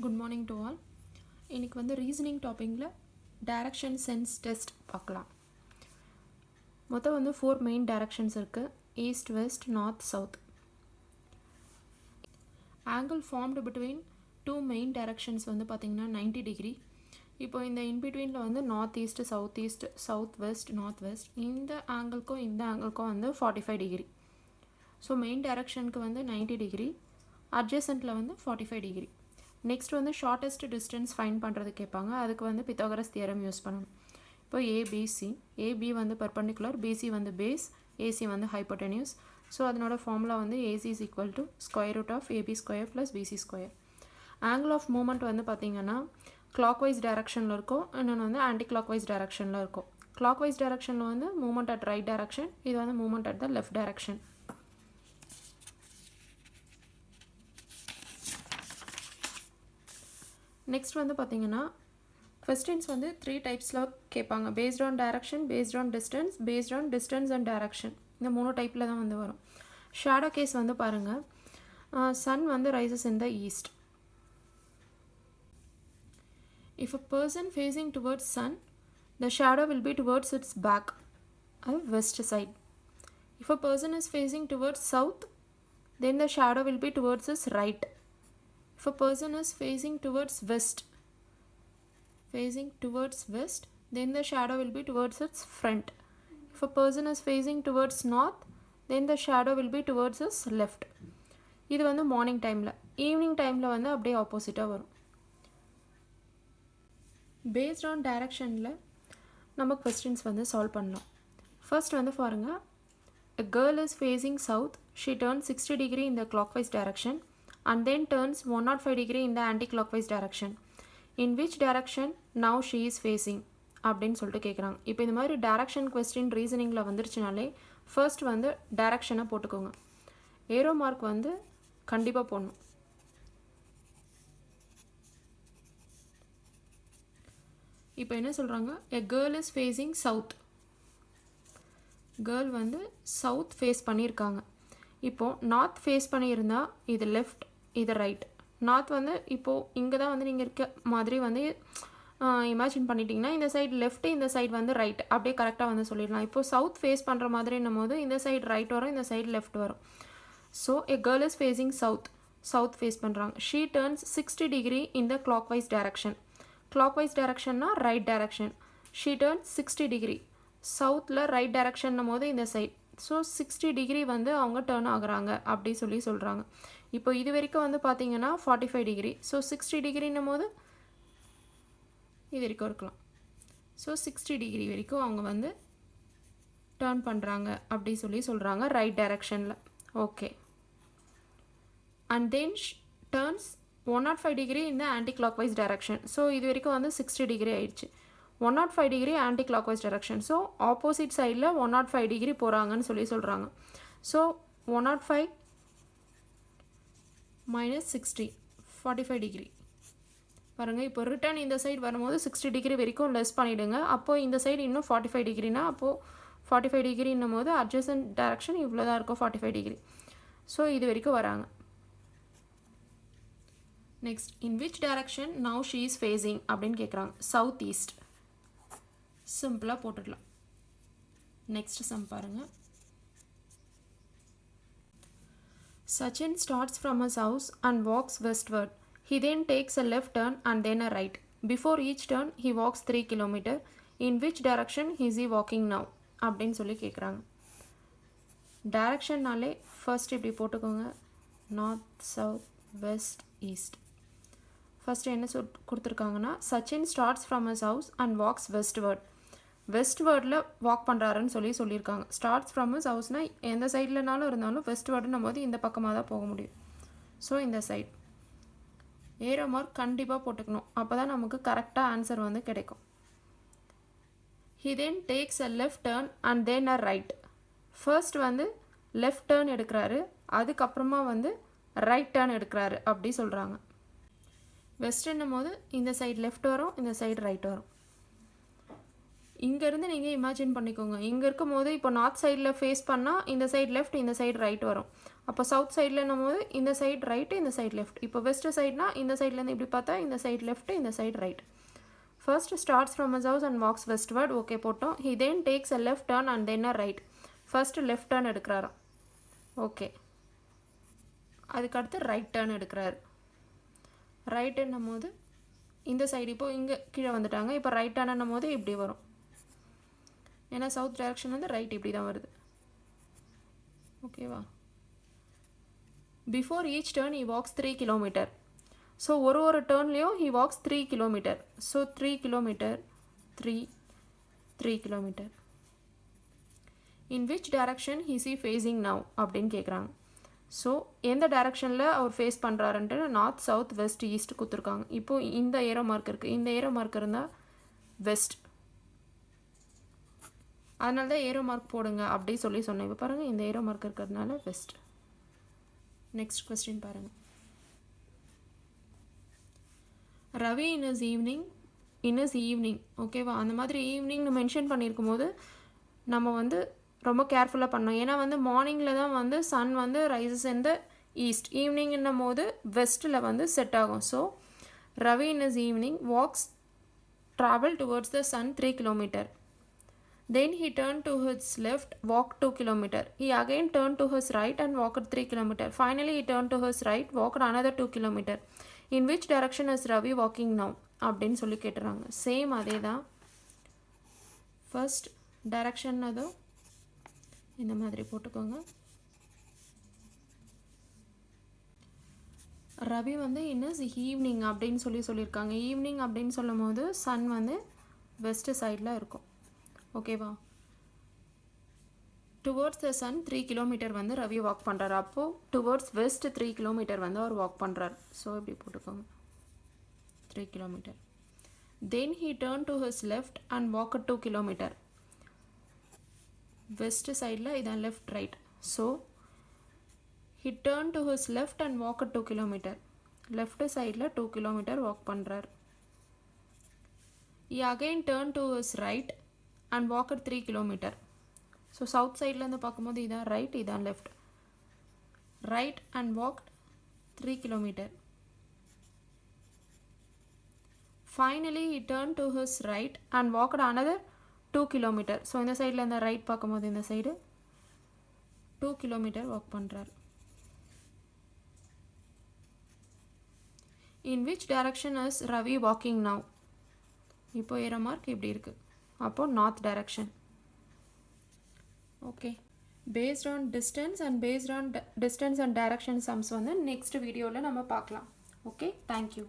Good morning to all. இன்றைக்கி வந்து reasoning டாப்பிக்கில் டைரக்ஷன் சென்ஸ் டெஸ்ட் பார்க்கலாம். மொத்தம் வந்து 4 மெயின் டைரக்ஷன்ஸ் இருக்குது: east, west, north, south. Angle formed between 2 main directions வந்து பார்த்திங்கன்னா 90 டிகிரி. இப்போ இந்த இன்பிட்வீனில் வந்து north east, south west, north west, இந்த ஆங்கிள்க்கும் இந்த ஆங்கிள்க்கும் வந்து 45 டிகிரி. ஸோ மெயின் டைரக்ஷனுக்கு வந்து 90 டிகிரி, அட்ஜசன்ட்டில் வந்து 45 டிகிரி. நெக்ஸ்ட் வந்து ஷார்ட்டஸ்ட் டிஸ்டன்ஸ் ஃபைண்ட் பண்ணுறது கேட்பாங்க. அதுக்கு வந்து பித்தாகரஸ் தியரம் யூஸ் பண்ணணும். இப்போ ஏபிசி, ஏபி வந்து பர்பண்டிகுலர், பிசி வந்து பேஸ், ஏசி வந்து ஹைப்போட்டெனியூஸ். ஸோ அதனோட ஃபார்முலா வந்து AC is equal to square root of AB square plus BC square. Angle of moment வந்து பார்த்திங்கன்னா கிளாக் வைஸ் டைரக்ஷனில் இருக்கும், இன்னொன்று வந்து ஆன்டி கிளாக் வைஸ் டைரக்ஷனில் இருக்கும். கிளாக் வைஸ் டைரக்ஷனில் வந்து மூமெண்ட் அட் ரைட் டைரக்ஷன், இது வந்து moment at the left direction. Next வந்து பார்த்திங்கன்னா கொஸ்டின்ஸ் வந்து 3 டைப்ஸில் கேட்பாங்க: based on direction, based on distance and direction. இந்த 3 டைப்பில் தான் வந்து வரும். ஷேடோ கேஸ் வந்து பாருங்கள், சன் வந்து rises in the east. If a person facing towards sun, the shadow will be towards its back, west side. If a person is facing towards south, then the shadow will be towards his right. If a person is facing towards west, then the shadow will be towards its front. If a person is facing towards north, then the shadow will be towards his left. இது வந்து morning டைமில். Evening டைமில் வந்து அப்படியே ஆப்போசிட்டாக வரும். Based on டைரக்ஷனில் நம்ம கொஸ்டின்ஸ் வந்து சால்வ் பண்ணலாம். ஃபர்ஸ்ட் வந்து பாருங்கள், a girl is facing south, she turns 60 degree in the clockwise direction and then turns 105 degree in the anti-clockwise direction. In which direction now she is facing அப்படின்னு சொல்லிட்டு கேட்குறாங்க. இப்போ இந்த மாதிரி டைரக்ஷன் கொஸ்டின் ரீசனிங்கில் வந்துருச்சுனாலே ஃபர்ஸ்ட் வந்து டைரக்ஷனை போட்டுக்கோங்க. ஏரோ மார்க் வந்து கண்டிப்பாக போடணும். இப்போ என்ன சொல்கிறாங்க, a girl is facing south. Girl வந்து சவுத் ஃபேஸ் பண்ணியிருக்காங்க. இப்போது நார்த் ஃபேஸ் பண்ணியிருந்தா இது லெஃப்ட், இது ரைட். நார்த் வந்து இப்போது இங்கே தான் வந்து நீங்கள் இருக்க மாதிரி வந்து இமேஜின் பண்ணிட்டீங்கன்னா இந்த சைடு லெஃப்ட்டு, இந்த சைடு வந்து ரைட், அப்படியே கரெக்டாக வந்து சொல்லிடலாம். இப்போது சவுத் ஃபேஸ் பண்ணுற மாதிரின்னும் போது இந்த சைடு ரைட் வரும், இந்த சைடு லெஃப்ட் வரும். So a girl is facing south face பண்ணுறாங்க. She turns 60 degree in the clock wise direction. Clockwise டைரக்ஷன்னா right direction. She turns 60 degree, சவுத்தில் ரைட் டைரக்ஷன்னும் போது இந்த சைட். ஸோ 60 டிகிரி வந்து அவங்க டேர்ன் ஆகுறாங்க அப்படி சொல்கிறாங்க. இப்போ இது வரைக்கும் வந்து பார்த்தீங்கன்னா 45 டிகிரி. ஸோ 60 டிகிரின்னும் போது இது வரைக்கும் இருக்கலாம். ஸோ 60 டிகிரி வரைக்கும் அவங்க வந்து டேர்ன் பண்ணுறாங்க அப்படி சொல்கிறாங்க ரைட் டைரக்ஷனில். Okay. And then turns 105 degree இந்த anti clock wise direction. So இது வரைக்கும் வந்து 60 டிகிரி ஆயிடுச்சு. 105 degree anti clock wise direction. So opposite சைடில் 105 டிகிரி போகிறாங்கன்னு சொல்கிறாங்க. ஸோ 105 மைனஸ் 60, 45 டிகிரி பாருங்கள். இப்போ ரிட்டர்ன் இந்த சைடு வரும்போது 60 டிகிரி வரைக்கும் லெஸ் பண்ணிவிடுங்க. அப்போது இந்த சைடு இன்னும் 45 டிகிரினா அப்போது 45 டிகிரின்னும் போது அட்ஜசன்ட் டைரக்ஷன் இவ்வளோ தான் இருக்கும், 45 டிகிரி. ஸோ இது வரைக்கும் வராங்க. Next, in which direction now she is facing அப்படின்னு கேட்குறாங்க. South east. சிம்பிளாக போட்டுடலாம். நெக்ஸ்ட் சம் பாருங்கள். Sachin starts from his house and walks westward. He then takes a left turn and then a right. Before each turn he walks 3 km. In which direction is he walking now? அப்படின்னு சொல்லி கேட்குறாங்க. டைரக்ஷன்னாலே first இப்படி போட்டுக்கோங்க: north, south, west, east. First என்ன கொடுத்துருக்காங்கன்னா, Sachin starts from his house and walks westward. வெஸ்ட்வேர்டில் walk பண்ணுறாருன்னு சொல்லியிருக்காங்க. ஸ்டார்ட்ஸ் ஃப்ரம் ஹிஸ் ஹவுஸ்னால் எந்த சைட்லனாலும் இருந்தாலும் வெஸ்ட்வேர்டுன்னும் போது இந்த பக்கமாக தான் போக முடியும். ஸோ இந்த சைட் ஏரோ மார்க் கண்டிப்பாக போட்டுக்கணும். அப்போ தான் நமக்கு கரெக்டாக ஆன்சர் வந்து கிடைக்கும். He then takes a left turn and then a right. First வந்து லெஃப்ட் டேர்ன் எடுக்கிறாரு, அதுக்கப்புறமா வந்து ரைட் டேர்ன் எடுக்கிறாரு அப்படி சொல்கிறாங்க. வெஸ்ட்ன்னும் போது இந்த சைடு லெஃப்ட் வரும், இந்த சைடு ரைட் வரும். இங்கேருந்து நீங்கள் இமேஜின் பண்ணிக்கோங்க. இங்கே இருக்கும் போது இப்போ நார்த் சைடில் ஃபேஸ் பண்ணால் இந்த சைடு லெஃப்ட், இந்த சைடு ரைட் வரும். அப்போ சவுத் சைடில்னும் போது இந்த சைடு ரைட்டு, இந்த சைடு லெஃப்ட். இப்போ வெஸ்ட் சைட்னா இந்த சைட்லேருந்து இப்படி பார்த்தா இந்த சைடு லெஃப்ட்டு, இந்த side right. First starts from his house and walks westward. Okay போட்டோம். he then takes a left turn and then a right. First left turn எடுக்கிறாராம். ஓகே, அதுக்கடுத்து ரைட் டர்ன் எடுக்கிறாரு. ரைட்டுன்னும் போது இந்த சைடு இப்போ இங்கே கீழே வந்துட்டாங்க. இப்போ ரைட் டர்ன்னும் போது இப்படி வரும். ஏன்னா சவுத் டைரக்ஷன் வந்து ரைட் இப்படி தான் வருது. ஓகேவா? Before each turn he walks 3 kilometre. So ஒரு டர்ன்லேயும் he walks 3 kilometre. So 3 kilometre, 3 kilometre. In which direction he is facing now அப்படின்னு கேட்குறாங்க. ஸோ எந்த டைரக்ஷனில் அவர் ஃபேஸ் பண்ணுறாருன்ட்டு நார்த், சவுத், வெஸ்ட், ஈஸ்ட் கொடுத்துருக்காங்க. இப்போது இந்த ஏரோ மார்க் இருக்குது. இந்த ஏரோ மார்க் இருந்தால் வெஸ்ட், அதனால தான் ஏரோ மார்க் போடுங்க அப்படி சொன்னேன். இப்போ பாருங்கள், இந்த ஏரோ மார்க் இருக்கிறதுனால வெஸ்ட். நெக்ஸ்ட் கொஸ்டின் பாருங்கள். Ravi in his evening. ஓகேவா? அந்த மாதிரி ஈவினிங்னு மென்ஷன் பண்ணியிருக்கும் போது நம்ம வந்து ரொம்ப கேர்ஃபுல்லாக பண்ணோம். ஏன்னா வந்து மார்னிங்கில் தான் வந்து சன் வந்து ரைசஸ் இன் த ஈஸ்ட், ஈவினிங்ன்னும் போது வெஸ்ட்டில் வந்து செட் ஆகும். So Ravi in his evening walks travel towards the sun 3 kilometre. Then he turned to his left, walked 2 kilometers. He again turned to his right and walked 3 kilometers. Finally, he turned to his right, walked another 2 kilometers. In which direction is Ravi walking now? அப்படின்னு சொல்லி கேட்டுறாங்க. Same அதே தான். First direction அதுவும் இந்த மாதிரி போட்டுக்கோங்க. ரவி வந்து இன்னும் ஈவினிங் அப்படின்னு சொல்லியிருக்காங்க. ஈவினிங் அப்படின்னு சொல்லும் போது சன் வந்து வெஸ்ட் சைடில் இருக்கும். ஓகேவா? டுவர்ட்ஸ் த சன் 3 கிலோமீட்டர் வந்து ரவி வாக் பண்ணுறாரு. அப்போது டுவர்ட்ஸ் வெஸ்ட் 3 கிலோமீட்டர் வந்து அவர் வாக் பண்ணுறாரு. ஸோ இப்படி போட்டுக்கோங்க, 3 kilometre. Then he turn to his left and walk 2 kilometre. West சைடில் இதான் left, right. So he turn to his left and walk 2 kilometre. Left சைடில் 2 கிலோமீட்டர் வாக் பண்ணுறாரு. He again turn to his right and walked 3 kilometers. So south side இருந்து பார்க்கும்போது இதான் right, இதான் left. Right and walked 3 kilometers. Finally he turned to his right and walked another 2 kilometers. So இந்த சைடில் இந்த right பார்க்கும்போது இந்த சைடு 2 kilometers வாக் பண்ணுறாரு. In which direction is Ravi walking now? இப்போ ஏரோ மார்க் இப்படி இருக்குது. அப்போது north direction. Okay, paste on distance and direction sums வந்து நெக்ஸ்ட் வீடியோவில் நம்ம பார்க்கலாம். Okay, thank you.